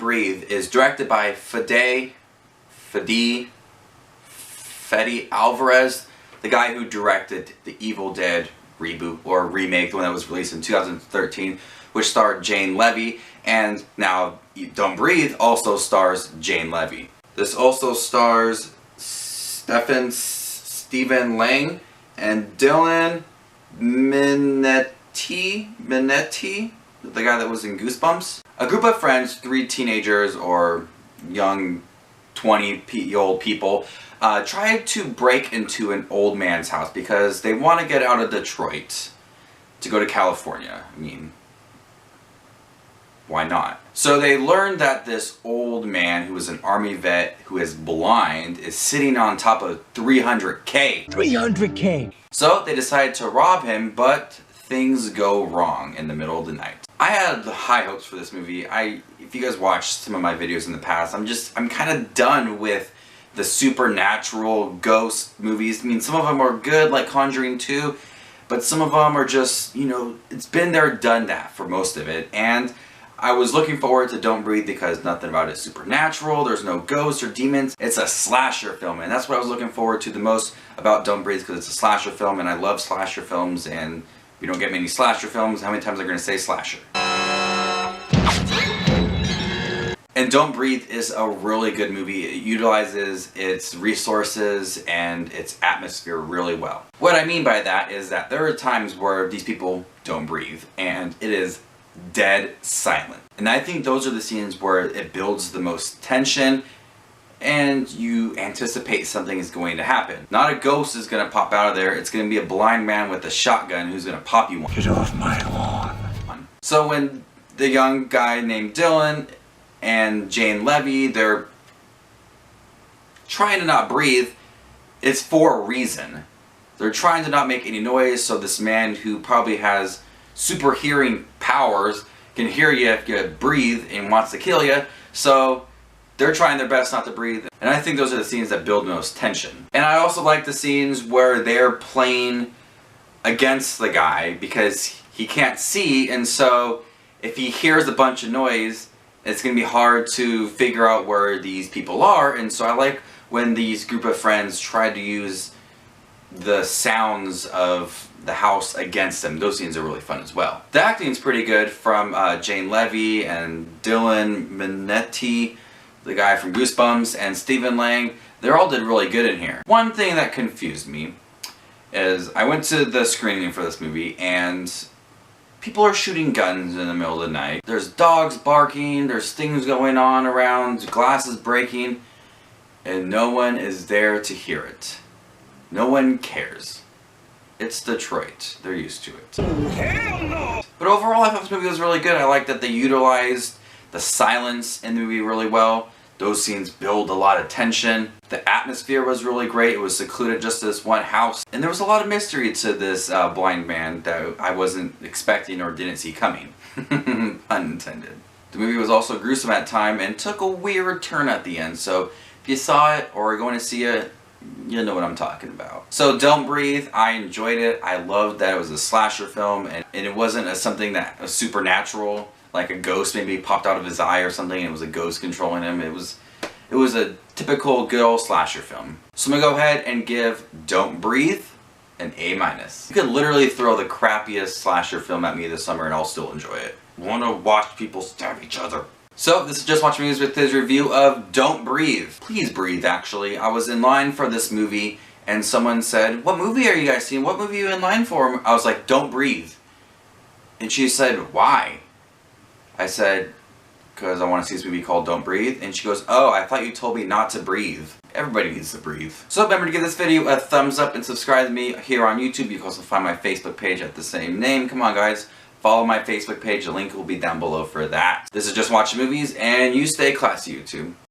Breathe is directed by Fede Alvarez, the guy who directed the Evil Dead reboot or remake, the one that was released in 2013, which starred Jane Levy, and now Don't Breathe also stars Jane Levy. This also stars Stephen Lang and Dylan Minetti, the guy that was in Goosebumps. A group of friends, 3 teenagers or young 20-year-old people, tried to break into an old man's house because they want to get out of Detroit to go to California. I mean, why not? So they learned that this old man who was an army vet who is blind is sitting on top of $300K. $300K! So they decided to rob him, but things go wrong in the middle of the night. I had high hopes for this movie. If you guys watched some of my videos in the past, I'm kind of done with the supernatural ghost movies. I mean, some of them are good, like Conjuring 2, but some of them are just, you know, it's been there, done that for most of it. And I was looking forward to Don't Breathe because nothing about it is supernatural, there's no ghosts or demons. It's a slasher film, and that's what I was looking forward to the most about Don't Breathe, because it's a slasher film, and I love slasher films, and we don't get many slasher films. How many times are going to say slasher? And Don't Breathe is a really good movie. It utilizes its resources and its atmosphere really well. What I mean by that is that there are times where these people don't breathe, and it is dead silent. And I think those are the scenes where it builds the most tension and you anticipate something is going to happen. Not a ghost is going to pop out of there, it's going to be a blind man with a shotgun who's going to pop you one. Get off my lawn. So when the young guy named Dylan and Jane Levy, they're trying to not breathe, it's for a reason. They're trying to not make any noise, so this man who probably has super hearing powers can hear you if you breathe and wants to kill you, so they're trying their best not to breathe. And I think those are the scenes that build the most tension. And I also like the scenes where they're playing against the guy because he can't see, and so if he hears a bunch of noise, it's going to be hard to figure out where these people are. And so I like when these group of friends try to use the sounds of the house against them. Those scenes are really fun as well. The acting's pretty good from Jane Levy and Dylan Minetti, the guy from Goosebumps, and Stephen Lang. They all did really good in here. One thing that confused me is I went to the screening for this movie and people are shooting guns in the middle of the night. There's dogs barking, there's things going on around, glasses breaking, and no one is there to hear it. No one cares. It's Detroit. They're used to it. Hell no! But overall, I thought this movie was really good. I like that they utilized the silence in the movie really well. Those scenes build a lot of tension. The atmosphere was really great. It was secluded just this one house. And there was a lot of mystery to this blind man that I wasn't expecting or didn't see coming. Pun intended. The movie was also gruesome at time and took a weird turn at the end. So if you saw it or are going to see it, you know what I'm talking about. So Don't Breathe, I enjoyed it. I loved that it was a slasher film and it wasn't something that was supernatural, like a ghost maybe popped out of his eye or something and it was a ghost controlling him. It was a typical good old slasher film. So I'm gonna go ahead and give Don't Breathe an A-. You could literally throw the crappiest slasher film at me this summer and I'll still enjoy it. Wanna watch people stab each other. So this is Just Watching Movies with his review of Don't Breathe. Please breathe, actually. I was in line for this movie and someone said, "What movie are you guys seeing? What movie are you in line for?" I was like, "Don't Breathe." And she said, "Why?" I said, "Because I want to see this movie called Don't Breathe." And she goes, "Oh, I thought you told me not to breathe." Everybody needs to breathe. So remember to give this video a thumbs up and subscribe to me here on YouTube. You can also find my Facebook page at the same name. Come on, guys. Follow my Facebook page. The link will be down below for that. This is Just Watching Movies, and you stay classy, YouTube.